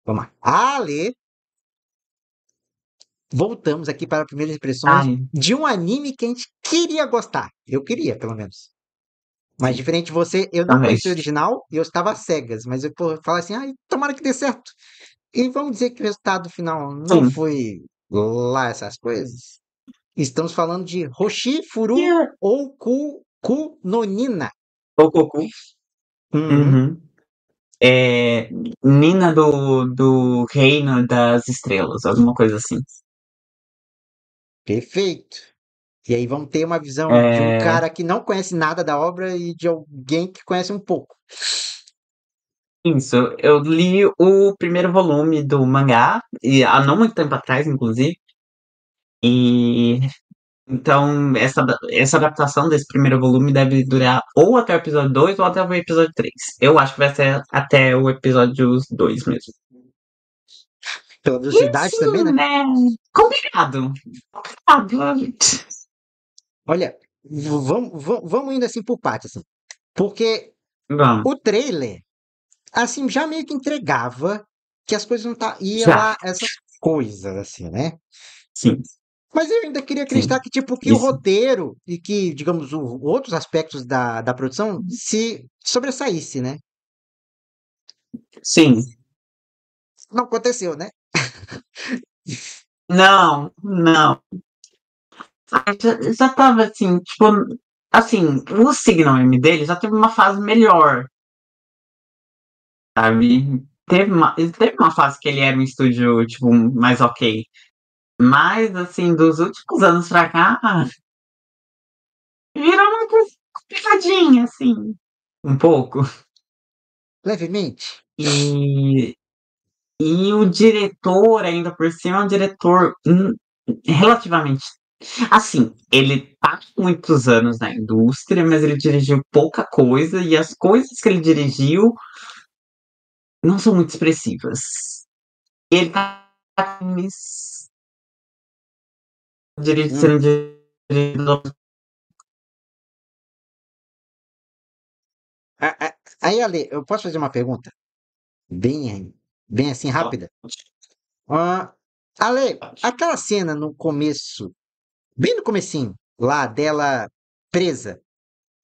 Vamos lá. Ale, voltamos aqui para as primeiras impressões Ai, de um anime que a gente queria gostar. Eu queria, pelo menos. Mas sim, diferente de você, eu não também. conhecia o original e eu estava às cegas. Mas eu falo assim, ai, tomara que dê certo. E vamos dizer que o resultado final não Sim. foi lá essas coisas. Estamos falando de Hoshi E Furu Oku no Nina. o Goku? Uhum, Uhum. É, Nina do Reino das Estrelas, alguma coisa assim. perfeito. E aí vamos ter uma visão de um É, cara que não conhece nada da obra e de alguém que conhece um pouco. isso, eu li o primeiro volume do mangá, e há não muito tempo atrás, inclusive, e então essa adaptação desse primeiro volume deve durar ou até o episódio 2 ou até o episódio 3. Eu acho que vai ser até o episódio 2 mesmo. Pela E velocidade também, assim, né? né? Complicado. Complicado. Olha, vamos indo assim por partes, assim. Porque Vamos, o trailer, assim, já meio que entregava que as coisas não ia já. lá, essas coisas, assim, né? Sim, Mas eu ainda queria sim. acreditar que, tipo, que o Isso. roteiro e que, digamos, outros aspectos da produção se sobressaísse, né? Sim. Não aconteceu, né? Não, não. Já tava assim, tipo, assim, o Signal M dele já teve uma fase melhor, sabe? Teve uma fase que ele era um estúdio, tipo, mais ok. Mas, assim, dos últimos anos pra cá, virou uma coisa complicadinha, assim, um pouco. Levemente. E, e o diretor, ainda por cima, é um diretor relativamente. Assim, ele tá com muitos anos na indústria, mas ele dirigiu pouca coisa, e as coisas que ele dirigiu não são muito expressivas. Ele tá Hum. sendo dirigido. Aí, Ale, eu posso fazer uma pergunta? Bem, bem assim, rápida. Ah, Ale, aquela cena no começo, bem no comecinho, lá dela presa,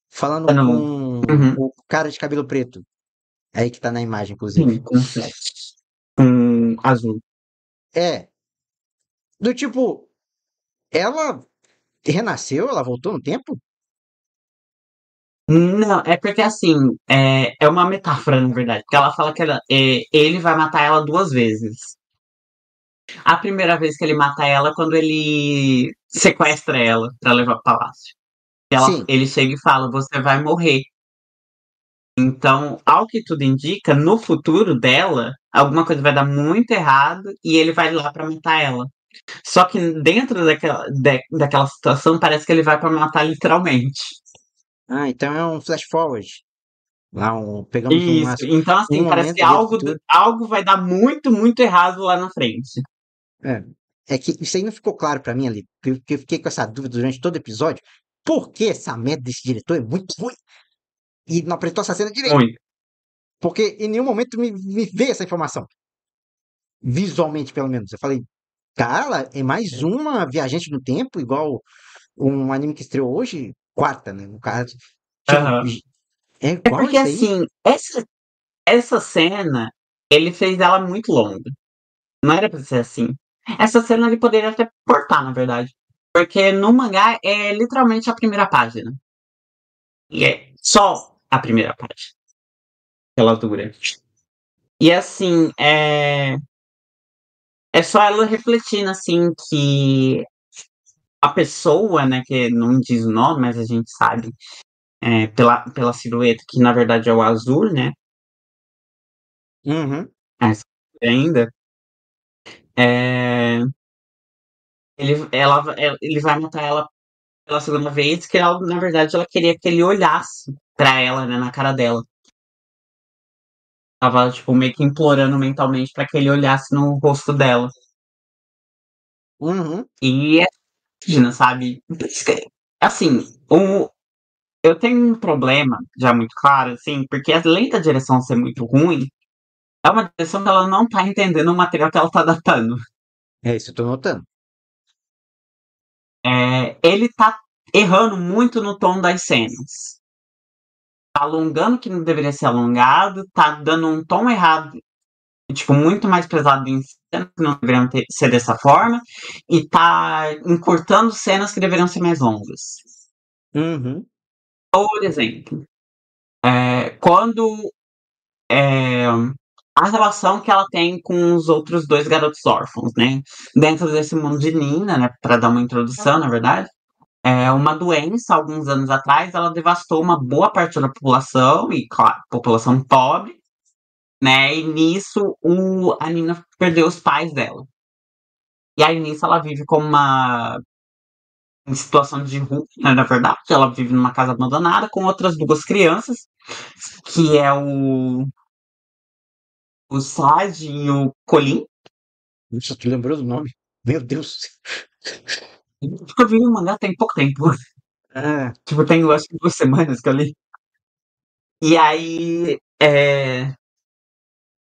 falando No, com uhum, o cara de cabelo preto, aí que tá na imagem, inclusive. sim, com flash. Com azul. É, do tipo, ela renasceu, ela voltou no tempo? Não, é porque assim, é uma metáfora, na verdade. Porque ela fala que ele vai matar ela duas vezes. A primeira vez que ele mata ela é quando ele sequestra ela pra levar pro palácio. Sim. Ele chega e fala: Você vai morrer. Então, ao que tudo indica, no futuro dela, alguma coisa vai dar muito errado e ele vai lá pra matar ela. Só que dentro daquela situação, parece que ele vai pra matar literalmente. Ah, então é um flash forward. Lá pegamos Isso. Então, um assim, parece que momento dele do futuro. algo vai dar muito, muito errado lá na frente. É. É que isso aí não ficou claro pra mim ali, porque eu fiquei com essa dúvida durante todo o episódio. Por que essa merda desse diretor é muito ruim e não apresentou essa cena direito? Muito. Porque em nenhum momento me veio essa informação. Visualmente, pelo menos. Eu falei, cara, é mais uma viajante no tempo, igual um anime que estreou hoje, quarta, né? No caso. Tipo, Aham. é É igual porque, isso aí? assim, essa cena, ele fez ela muito longa. Não era pra ser assim. Essa cena ele poderia até cortar, na verdade. Porque no mangá é literalmente a primeira página. E é só a primeira página que ela dura. E assim, é só ela refletindo, assim, que a pessoa, né, que não diz o nome, mas a gente sabe, pela silhueta, que na verdade é o azul, né? Uhum. Essa ainda. É, ele vai matar ela pela segunda vez, que ela, na verdade ela queria que ele olhasse pra ela, né, na cara dela. Tava, tipo, meio que implorando mentalmente pra que ele olhasse no rosto dela. Uhum. E é digna, sabe? Assim, eu tenho um problema já muito claro, assim, porque além da direção ser muito ruim, É uma direção que ela não tá entendendo o material que ela tá adaptando. É isso, eu tô notando. Ele tá errando muito no tom das cenas. Tá alongando o que não deveria ser alongado, tá dando um tom errado, tipo, muito mais pesado em cenas que não deveriam ser dessa forma, e tá encurtando cenas que deveriam ser mais longas. Uhum. Por exemplo, quando a relação que ela tem com os outros dois garotos órfãos, né? Dentro desse mundo de Nina, né? Para dar uma introdução, na verdade, uma doença, alguns anos atrás, ela devastou uma boa parte da população, e claro, população pobre, né? E nisso a Nina perdeu os pais dela. E aí nisso ela vive como uma em situação de rua, né, na verdade, ela vive numa casa abandonada com outras duas crianças, que é o Saj e o Colin. Nossa, tu lembrou do nome? Meu Deus. Porque eu vi o mangá tem pouco tempo. Ah, Tipo, tem, eu acho que 2 semanas que eu li. E aí,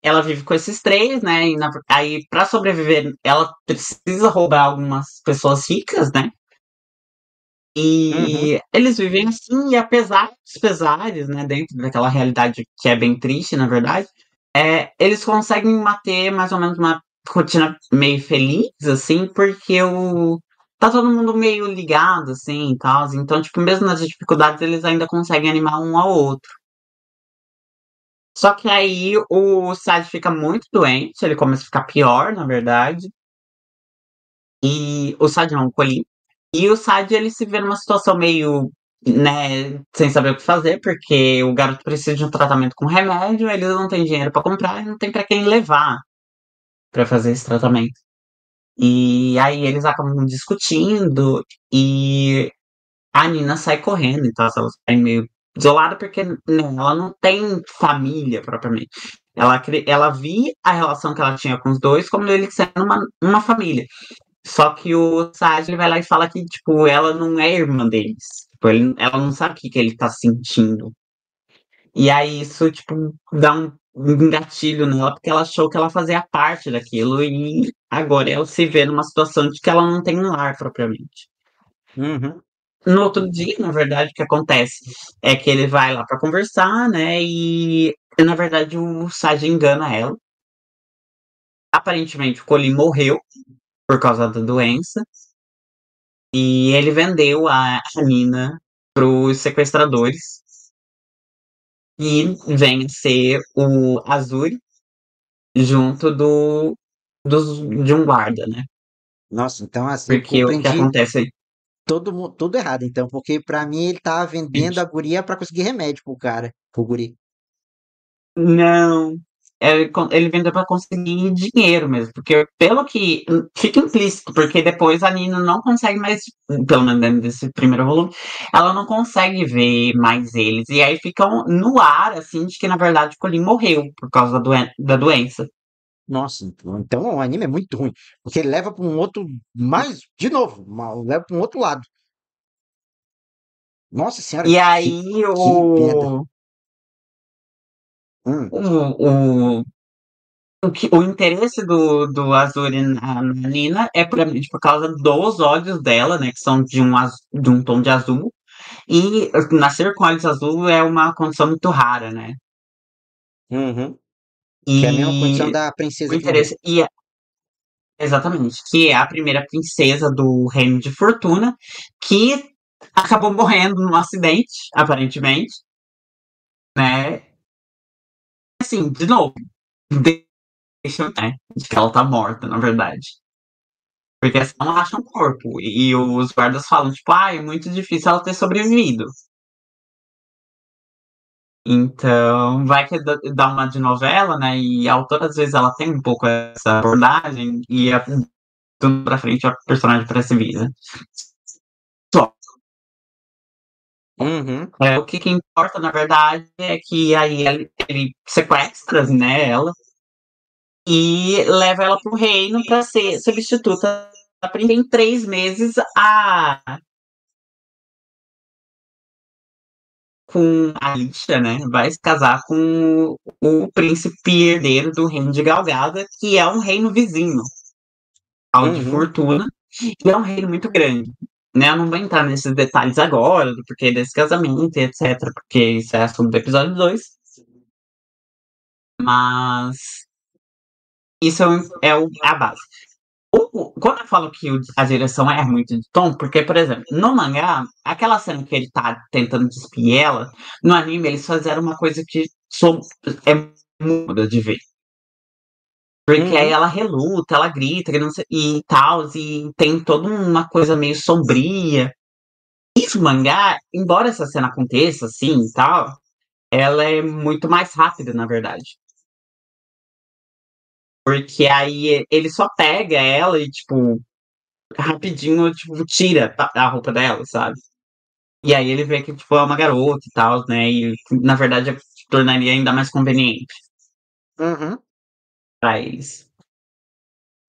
ela vive com esses três, né? E aí, pra sobreviver, ela precisa roubar algumas pessoas ricas, né? uhum. E eles vivem assim, e apesar dos pesares, né? Dentro daquela realidade que é bem triste, na verdade, eles conseguem manter mais ou menos uma rotina meio feliz, assim, porque tá todo mundo meio ligado, assim, e tal. Então, tipo, mesmo nas dificuldades, eles ainda conseguem animar um ao outro. Só que aí o Sad fica muito doente, ele começa a ficar pior, na verdade. E o Sad não, o Colin. E o Sad, ele se vê numa situação meio, né, sem saber o que fazer, porque o garoto precisa de um tratamento com remédio, eles não têm dinheiro pra comprar e não tem pra quem levar pra fazer esse tratamento. E aí eles acabam discutindo e a Nina sai correndo, então ela sai meio isolada porque né, ela não tem família propriamente. Ela via a relação que ela tinha com os dois como ele sendo uma família. Só que o Saj ele vai lá e fala que, tipo, ela não é irmã deles. Tipo, ela não sabe o que, que ele tá sentindo. E aí isso, tipo, dá um gatilho nela, porque ela achou que ela fazia parte daquilo, e agora ela se vê numa situação de que ela não tem um lar propriamente. Uhum. No outro dia, na verdade, o que acontece é que ele vai lá pra conversar, né? E na verdade o Saj engana ela. Aparentemente o Colin morreu por causa da doença. E ele vendeu a Nina pros sequestradores. E vem ser o Azuri junto de um guarda, né? Nossa, então assim, eu Porque o que compreendi acontece tudo errado, então, porque pra mim ele tava é. vendendo a guria pra conseguir remédio pro cara, pro guri. Não. Ele vendeu pra conseguir dinheiro mesmo. Porque, pelo que. Fica implícito, porque depois a Nina não consegue mais. Pelo menos dentro desse primeiro volume, ela não consegue ver mais eles. E aí ficam no ar, assim, de que na verdade o Colin morreu por causa da doença. Nossa, então o anime é muito ruim, porque ele leva pra um outro, mais, de novo, leva pra um outro lado. Nossa senhora, E aí que merda. Hum, o, o interesse do Azuri na Nina é puramente por causa dos olhos dela, né? Que são de um tom de azul. E nascer com olhos azul é uma condição muito rara, né? uhum. Que é a mesma condição E da o princesa de Ru. interesse. Exatamente, que é a primeira princesa do Reino de Fortuna, que acabou morrendo num acidente, aparentemente, né? Assim, de novo, deixa, né? De que ela tá morta, na verdade. Porque eles não acham corpo. E os guardas falam, tipo, é muito difícil ela ter sobrevivido. Então, vai que dá uma de novela, né? E a autora, às vezes, ela tem um pouco essa abordagem e tudo pra frente a personagem parece viva. Só. Uhum. O que importa, na verdade, é que aí ele sequestra, né, ela e leva ela pro reino pra ser substituta da princesa. Em 3 meses, com a Alicia, né? Vai se casar com o príncipe herdeiro do reino de Galgada, que é um reino vizinho ao de Uhum. Fortuna, e é um reino muito grande. Né? Eu não vou entrar nesses detalhes agora, do porquê desse casamento e etc., porque isso é assunto do episódio 2. Mas isso a base. Quando eu falo que a direção é muito de tom, porque, por exemplo, no mangá, aquela cena que ele tá tentando despir ela, no anime eles fizeram uma coisa que é muito de ver. Porque aí Uhum. ela reluta, ela grita que não sei, e tal, e tem toda uma coisa meio sombria. Isso, mangá, embora essa cena aconteça assim e tal, ela é muito mais rápida, na verdade. Porque aí ele só pega ela e, tipo, rapidinho, tipo, tira a roupa dela, sabe? E aí ele vê que, tipo, é uma garota e tal, né? E, na verdade, tornaria ainda mais conveniente Uhum. pra eles.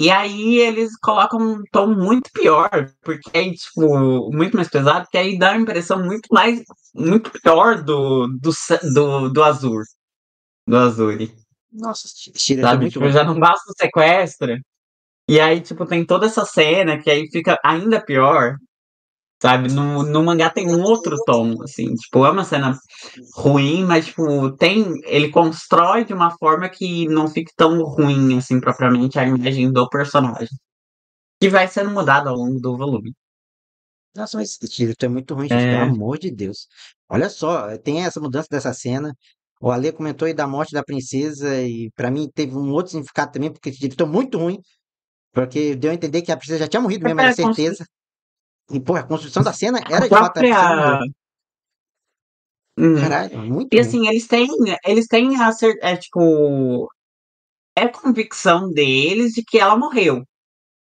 E aí eles colocam um tom muito pior, porque aí, tipo, muito mais pesado, que aí dá a impressão muito pior do Azul, do Azuri, Nossa, Shira, é sabe? muito Tipo, ruim. já não basta o sequestro, e aí, tipo, tem toda essa cena que aí fica ainda pior, sabe? No mangá tem um outro tom, assim, tipo, é uma cena ruim, mas, tipo, ele constrói de uma forma que não fique tão ruim, assim, propriamente a imagem do personagem, que vai sendo mudado ao longo do volume. Nossa, mas Shira, é muito ruim, gente, pelo É, amor de Deus. Olha só, tem essa mudança dessa cena. O Ale comentou aí da morte da princesa e pra mim teve um outro significado também, porque Shira, é muito ruim, porque deu a entender que a princesa já tinha morrido mesmo, era certeza. E, pô, a construção da cena a era de fato a princesa morreu. própria. Uhum. Caralho, muito E ruim. assim, eles têm tipo, é convicção deles de que ela morreu.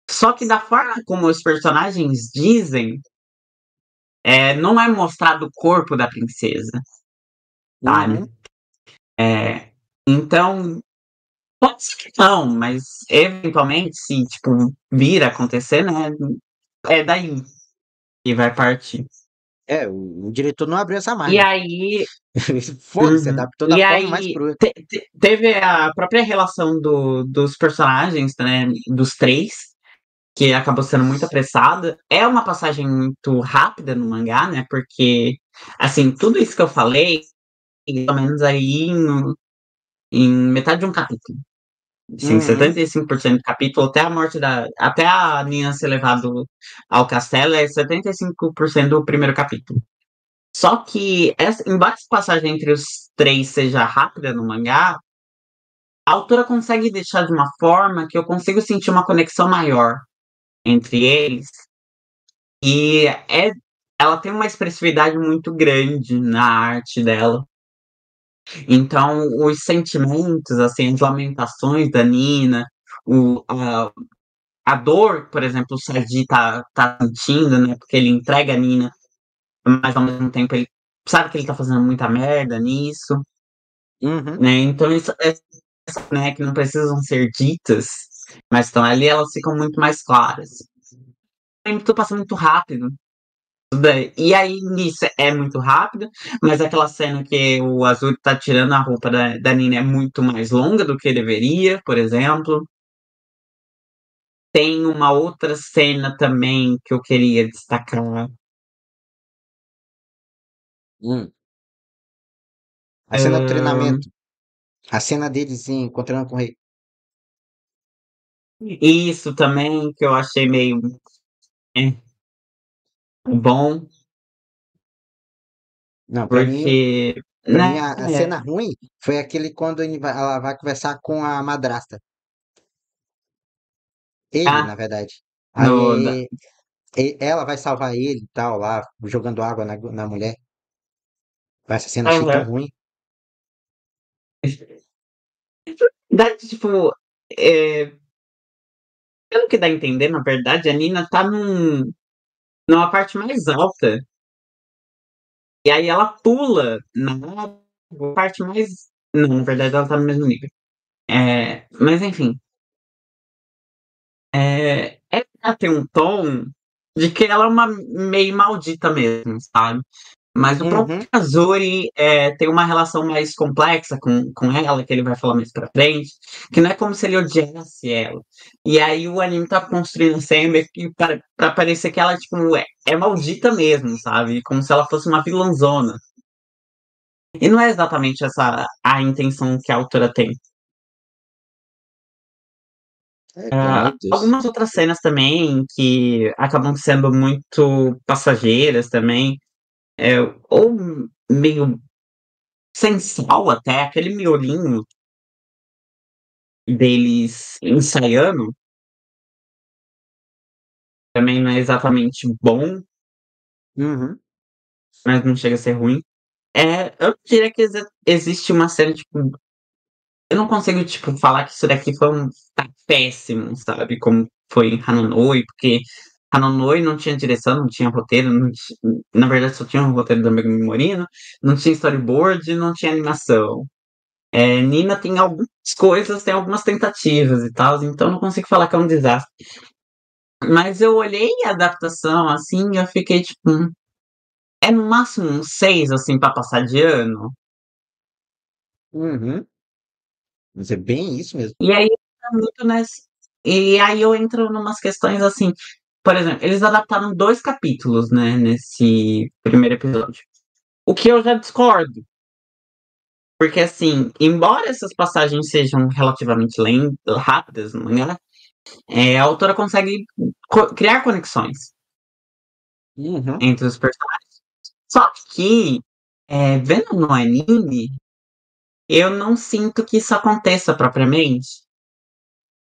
Só que da forma como os personagens dizem, não é mostrado o corpo da princesa, sabe? Uhum. É, então, pode ser que não, mas eventualmente, se, tipo, vir a acontecer, né? É daí que vai partir. É, o diretor não abriu essa E margem. aí, Foda-se, uhum. adaptou da E forma mais aí crua. teve a própria relação dos personagens, né? Dos três, que acabou sendo muito apressada. É uma passagem muito rápida no mangá, né? Porque, assim, tudo isso que eu falei, pelo menos aí em metade de um capítulo. Assim, Uhum. 75% do capítulo, até a Nina ser levado ao castelo, é 75% do primeiro capítulo. Só que, embora essa passagem entre os três seja rápida no mangá, a autora consegue deixar de uma forma que eu consigo sentir uma conexão maior entre eles. E ela tem uma expressividade muito grande na arte dela. Então, os sentimentos, assim, as lamentações da Nina, o, a, a dor, por exemplo, o Sergi tá sentindo, né? Porque ele entrega a Nina, mas ao mesmo tempo ele sabe que ele tá fazendo muita merda nisso, Uhum. né? Então, isso né, que não precisam ser ditas, mas estão ali, elas ficam muito mais claras. O tempo passa muito rápido. E aí, nisso é muito rápido, mas aquela cena que o Azul tá tirando a roupa da Nina é muito mais longa do que deveria, por exemplo. Tem uma outra cena também que eu queria destacar. Hum. A cena do Ahn, treinamento. A cena deles encontrando com o rei. isso também que eu achei meio é, bom, Não, porque, pra mim né? a cena ruim foi aquele quando ela vai conversar com a madrasta. Ele, na Ah, verdade. no, da- Aí ela vai salvar ele e tal, lá, jogando água na mulher. Essa cena achei tão aham. ruim. Tipo, é, pelo que dá a entender, na verdade, a Nina tá numa parte mais alta. E aí ela pula na parte mais. Não, na verdade, ela tá no mesmo nível. Mas enfim. Ela tem um tom de que ela é uma meio maldita mesmo, sabe? Mas o próprio Uhum. Kazuri tem uma relação mais complexa com ela, que ele vai falar mais pra frente, que não é como se ele odiasse ela. E aí o anime tá construindo a cena meio que pra parecer que ela, tipo, é maldita mesmo, sabe? Como se ela fosse uma vilãzona. E não é exatamente essa a intenção que a autora tem. Legal, meu Deus. Algumas outras cenas também que acabam sendo muito passageiras também, ou meio sem sal até, aquele miolinho deles ensaiando também não é exatamente bom, Uhum. mas não chega a ser ruim. Eu diria que existe uma série, tipo, eu não consigo, tipo, falar que isso daqui tá péssimo, sabe? Como foi em Hanonoi, porque Hanonoi não tinha direção, não tinha roteiro, na verdade só tinha um roteiro da Megumi Morino, não tinha storyboard, não tinha animação. Nina tem algumas coisas, tem algumas tentativas e tal, então eu não consigo falar que é um desastre. Mas eu olhei a adaptação assim e eu fiquei tipo, é no máximo um 6, assim, pra passar de ano. Uhum. Mas é bem isso mesmo. E aí tá muito nessa. E aí eu entro numas questões assim. Por exemplo, eles adaptaram 2 capítulos, né, nesse primeiro episódio. O que eu já discordo. Porque, assim, embora essas passagens sejam relativamente rápidas no mangá, a autora consegue criar conexões Uhum. entre os personagens. Só que, vendo no anime, eu não sinto que isso aconteça propriamente.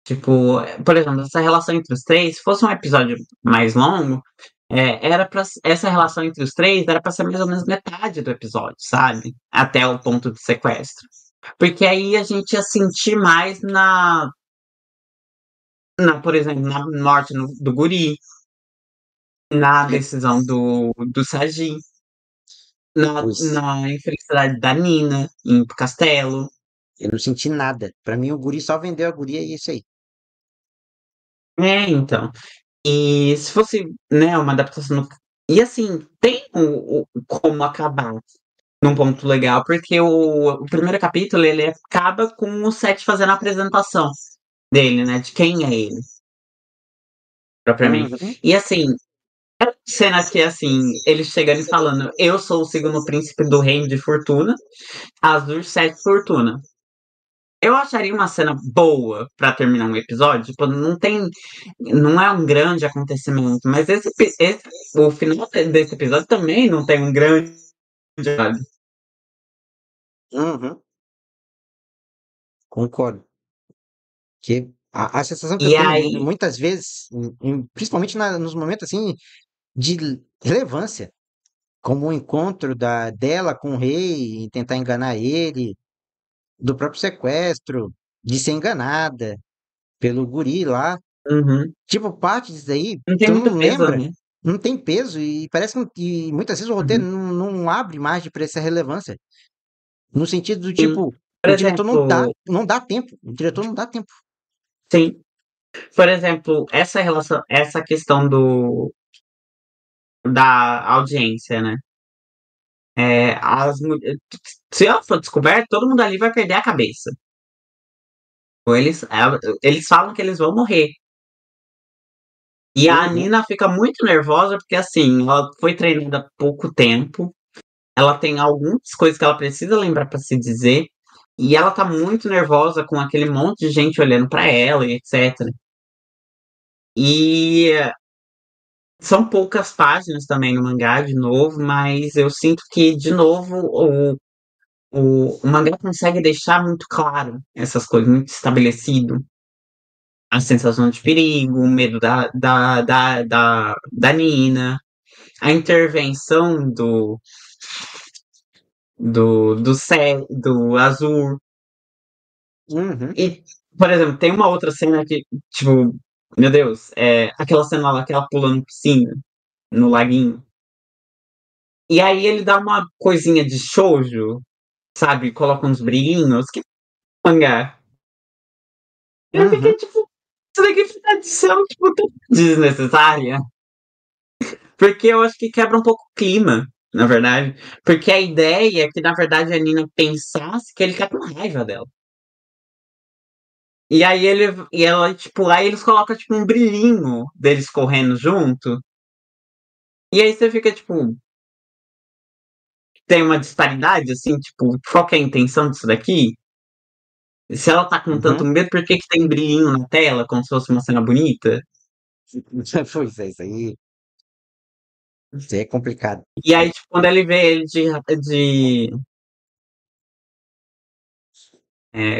Tipo, por exemplo, essa relação entre os três, se fosse um episódio mais longo, essa relação entre os três era pra ser mais ou menos metade do episódio, sabe? Até o ponto de sequestro. Porque aí a gente ia sentir mais por exemplo, na morte do Guri, na decisão do Saji, Pois, na infelicidade da Nina em Castelo. eu não senti nada. Pra mim, o guri só vendeu a guria e é isso aí. Então. E se fosse, né, uma adaptação. E assim, tem como acabar num ponto legal, porque o primeiro capítulo ele acaba com o Seth fazendo a apresentação dele, né? De quem é ele, propriamente. Uhum. E assim, cena que assim, ele chegando e falando: Eu sou o segundo príncipe do reino de Fortuna, Azul Sete Fortuna. Eu acharia uma cena boa pra terminar um episódio. Tipo, não é um grande acontecimento, mas o final desse episódio também não tem um grande. Uhum. Concordo. Que a sensação que eu E tenho aí, muitas vezes, principalmente nos momentos assim de relevância, como o encontro dela com o rei e tentar enganar ele, do próprio sequestro, de ser enganada pelo guri lá. uhum, Tipo, parte disso aí, não tem tu muito não peso, lembra, né? não tem peso e parece que muitas vezes o roteiro Uhum. não abre margem para essa relevância. No sentido do Sim. tipo, Por o diretor exemplo, não dá tempo. O diretor não dá tempo. sim. Por exemplo, essa questão da audiência, né? Se ela for descoberta, todo mundo ali vai perder a cabeça. Ou eles falam que eles vão morrer. E a Uhum, Nina fica muito nervosa porque, assim, ela foi treinada há pouco tempo. Ela tem algumas coisas que ela precisa lembrar pra se dizer. E ela tá muito nervosa com aquele monte de gente olhando pra ela e etc. E são poucas páginas também no mangá, de novo, mas eu sinto que, de novo, o mangá consegue deixar muito claro essas coisas, muito estabelecido. A sensação de perigo, o medo da Nina, a intervenção do Azul. uhum, E, por exemplo, tem uma outra cena que, tipo, meu Deus, aquela cena lá que ela pula no piscina, no laguinho. E aí ele dá uma coisinha de shoujo, sabe? Coloca uns brilhinhos, que mangá. Eu fiquei uhum. tipo, isso daqui fica adição, tipo, tão desnecessária. Porque eu acho que quebra um pouco o clima. na verdade. Porque a ideia é que, na verdade, a Nina pensasse que ele tá com raiva dela. E aí e ela, tipo, aí eles colocam, tipo, um brilhinho deles correndo junto. E aí você fica, tipo, tem uma disparidade, assim, tipo, qual que é a intenção disso daqui? Se ela tá com tanto Uhum. medo, por que que tem brilhinho na tela, como se fosse uma cena bonita? Pois é, isso aí é complicado. E aí, tipo, quando ele vê ele de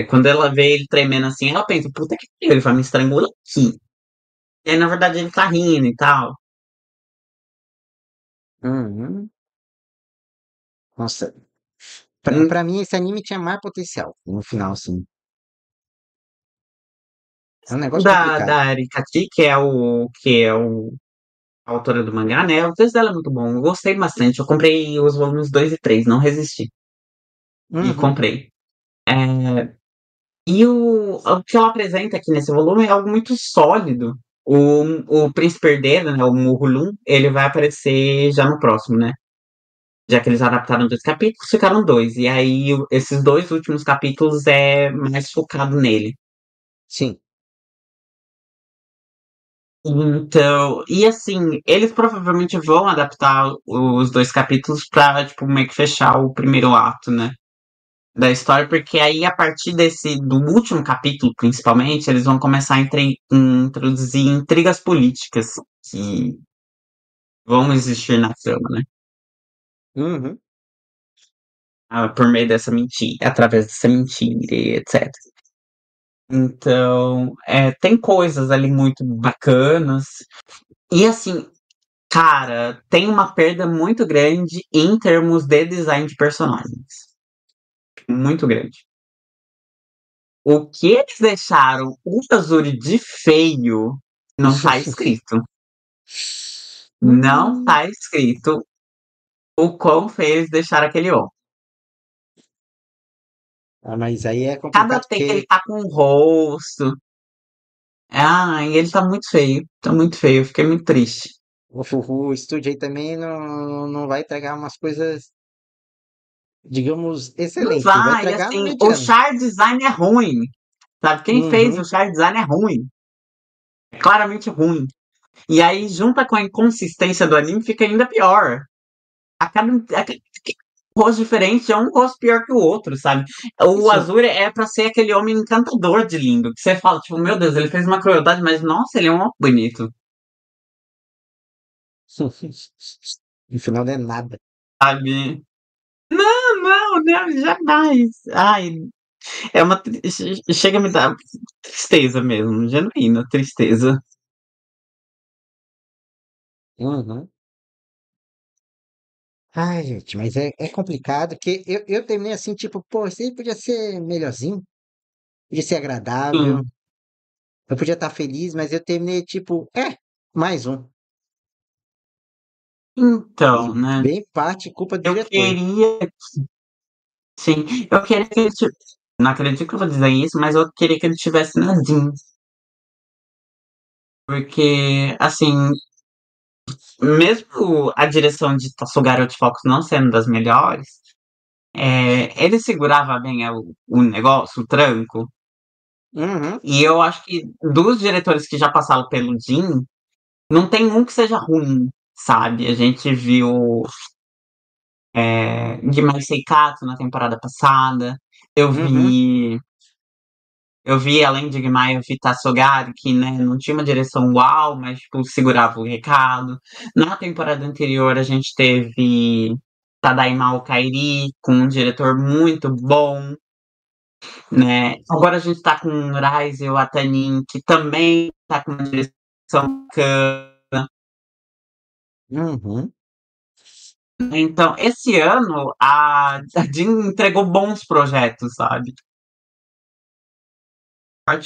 quando ela vê ele tremendo assim, ela pensa, puta que pariu, ele vai me estrangular aqui. E aí, na verdade, ele tá rindo e tal. Uhum. Nossa, Hum, pra mim esse anime tinha mais potencial no final, assim. É um negócio complicado. Da Arikati, que é o a autora do mangá, né? O texto dela é muito bom. Eu gostei bastante. Eu comprei os volumes 2 e 3, não resisti. E Uhum. comprei. É, e o que ela apresenta aqui nesse volume é algo muito sólido. O príncipe herdeiro, né, o Murulum, ele vai aparecer já no próximo, né? Já que eles adaptaram 2 capítulos, ficaram dois. E aí, esses 2 últimos capítulos é mais focado nele. Sim. Então, e assim, eles provavelmente vão adaptar os 2 capítulos pra, tipo, meio que fechar o primeiro ato, né? Da história, porque aí a partir do último capítulo, principalmente, eles vão começar a introduzir intrigas políticas que vão existir na trama, né? Uhum. Por meio dessa mentira, através dessa mentira, e etc. Então, tem coisas ali muito bacanas. E assim, cara, tem uma perda muito grande em termos de design de personagens. Muito grande. O que eles deixaram o Azuri de feio não tá escrito. Não Hum. tá escrito o quão feio eles deixaram aquele homem. Ah, mas aí é Cada complicado take ele porque tá com o rosto. Ah, e ele tá muito feio. Tá muito feio. Eu fiquei muito triste. o estúdio aí também não vai entregar umas coisas, digamos, Não excelentes. Vai vai, entregar assim, o mediano. char design é ruim. Sabe? Quem fez o Uhum. char design é ruim. É claramente ruim. E aí, junta com a inconsistência do anime, fica ainda pior. A cada rosto diferente é um rosto pior que o outro, sabe? O Isso. Azul é pra ser aquele homem encantador de lindo. Que você fala, tipo, meu Deus, ele fez uma crueldade, mas nossa, ele é um homem bonito, No final não é nada. sabe? Não, não, não, jamais. Ai, chega a me dar tristeza mesmo, genuína tristeza. Uhum. Ai, gente, mas é complicado, porque eu terminei assim, tipo, pô, isso aí podia ser melhorzinho, podia ser agradável, Sim. eu podia estar feliz, mas eu terminei, tipo, mais um. E Então, né? bem parte culpa do Eu diretor. queria, sim, eu queria que ele não acredito que eu vou dizer isso, mas eu queria que ele tivesse nadinho. Porque, assim, mesmo a direção de Tassugara Outfocus não sendo das melhores, ele segurava bem o negócio, o tranco. Uhum, E eu acho que dos diretores que já passaram pelo Jin, não tem um que seja ruim, sabe? A gente viu Gimai Seikatsu na temporada passada. Eu uhum, vi, eu vi além de Gimai, eu vi Tassugari, que né, não tinha uma direção uau, mas tipo, segurava o recado. Na temporada anterior a gente teve Tadaima Kairi, com um diretor muito bom, né? Agora a gente tá com Rise e o Atanin, que também tá com uma direção bacana. uhum. Então, esse ano a Jin entregou bons projetos, sabe?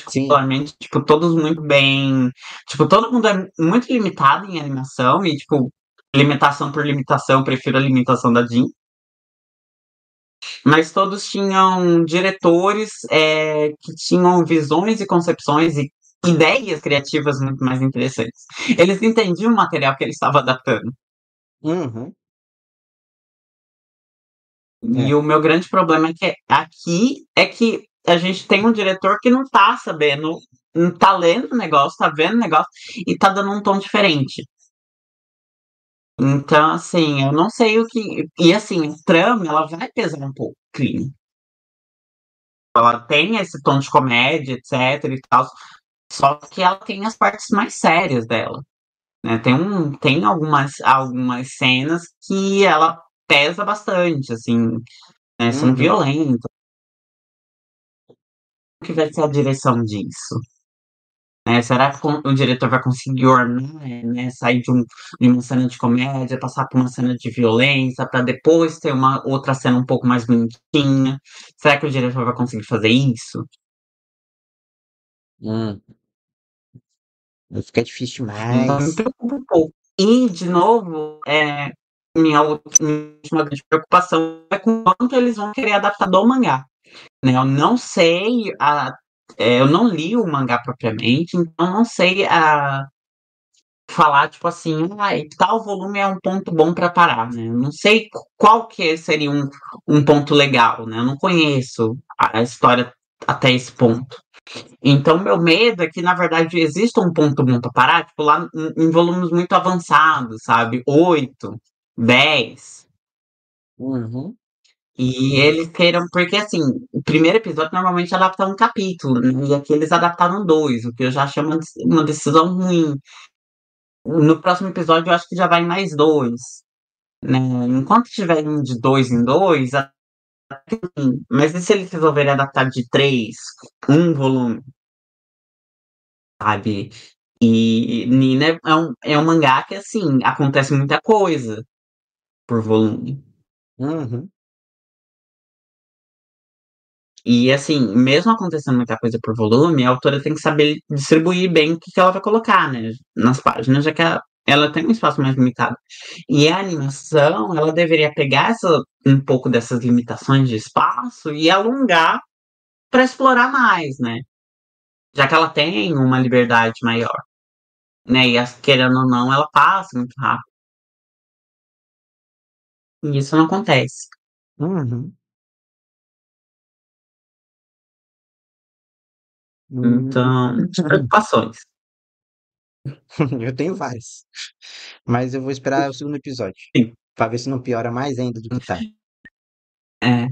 Sim, Particularmente, tipo, todos muito bem. Tipo, todo mundo é muito limitado em animação e, tipo, limitação por limitação, eu prefiro a limitação da Jin. Mas todos tinham diretores que tinham visões e concepções e ideias criativas muito mais interessantes. Eles entendiam o material que eles estavam adaptando. uhum. E É. o meu grande problema é que aqui é que a gente tem um diretor que não tá sabendo, não tá lendo o negócio, tá vendo o negócio e tá dando um tom diferente. Então, assim, eu não sei o que. E assim, a trama, ela vai pesar um pouco o crime. Ela tem esse tom de comédia, etc e tal, só que ela tem as partes mais sérias dela, né? Tem algumas cenas que ela pesa bastante, assim, né? São Uhum. violentas. O que vai ser a direção disso? Né? Será que o diretor vai conseguir ornar, né? Sair de uma cena de comédia, passar por uma cena de violência, para depois ter uma outra cena um pouco mais bonitinha? Será que o diretor vai conseguir fazer isso? Hum. Fica difícil Então me demais. preocupa um pouco. E, de novo, minha última grande preocupação é com quanto eles vão querer adaptar do mangá. Né? Eu não sei, eu não li o mangá propriamente, então não sei falar, tipo assim, tal volume é um ponto bom para parar, né? Eu não sei qual que seria um ponto legal, né? Eu não conheço a história até esse ponto. Então, meu medo é que, na verdade, exista um ponto bom para parar, tipo, lá em volumes muito avançados, sabe? 8, 10. Uhum. E eles queiram, porque assim, o primeiro episódio normalmente adapta um capítulo, né? E aqui eles adaptaram dois, o que eu já achei uma decisão ruim. No próximo episódio eu acho que já vai mais dois, né? Enquanto tiver um de dois em dois, mas e se eles resolverem adaptar de três, um volume, sabe? E Nina é um mangá que, assim, acontece muita coisa por volume. Uhum. E, assim, mesmo acontecendo muita coisa por volume, a autora tem que saber distribuir bem o que ela vai colocar, né? Nas páginas, já que ela tem um espaço mais limitado. E a animação, ela deveria pegar um pouco dessas limitações de espaço e alongar para explorar mais, né? Já que ela tem uma liberdade maior, né? E querendo ou não, ela passa muito rápido. E isso não acontece. Uhum. Hum. Então, preocupações. Eu tenho vários. Mas eu vou esperar o segundo episódio. Sim. Pra ver se não piora mais ainda do que tá. É.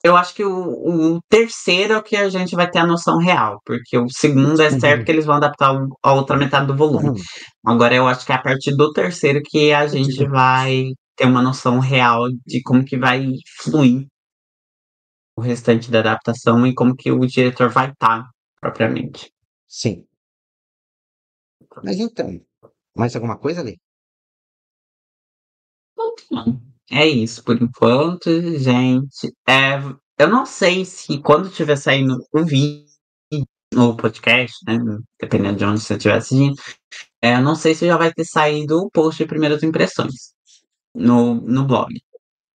Eu acho que o terceiro é o que a gente vai ter a noção real, porque o segundo é certo que eles vão adaptar a outra metade do volume. Agora eu acho que é a partir do terceiro que a gente vai ter uma noção real de como que vai fluir o restante da adaptação e como que o diretor vai estar propriamente. Sim. Mas então, mais alguma coisa ali? Então, é isso por enquanto, gente. Eu não sei se quando tiver saindo o vídeo, o podcast, né? Dependendo de onde você estiver assistindo, eu não sei se já vai ter saído o post de primeiras impressões no blog.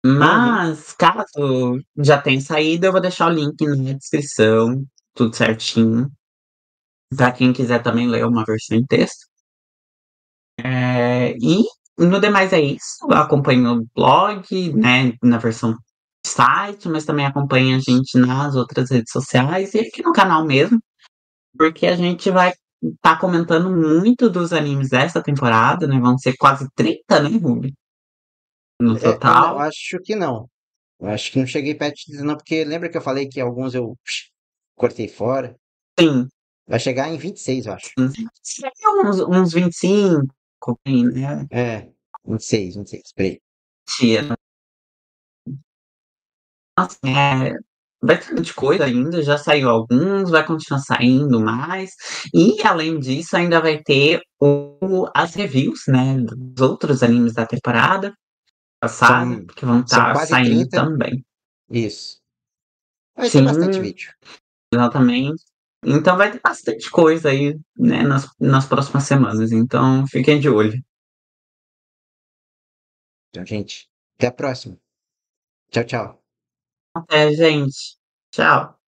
Uhum. Mas, caso já tenha saído, eu vou deixar o link na descrição, tudo certinho. Para quem quiser também ler uma versão em texto. E no demais é isso. Eu acompanho o blog, né, na versão site, mas também acompanho a gente nas outras redes sociais e aqui no canal mesmo, porque a gente vai estar comentando muito dos animes dessa temporada, né? Vão ser quase 30, né, Ruby? No Eu total. acho que não. Eu acho que não cheguei perto de dizer não, porque lembra que eu falei que alguns eu cortei fora? Sim, Vai chegar em 26, eu acho. seria uns 25, né? É, 26, 26, peraí. Tia, nossa, vai ter muita coisa ainda, já saiu alguns, vai continuar saindo mais. E além disso, ainda vai ter as reviews, né, dos outros animes da temporada passada, São, que vão são estar quase saindo 30. também. Isso. Vai ter bastante Sim, vídeo. exatamente. Então vai ter bastante coisa aí, né, nas próximas semanas. Então fiquem de olho. Então, gente, até a próxima. Tchau, tchau. Até, gente. Tchau.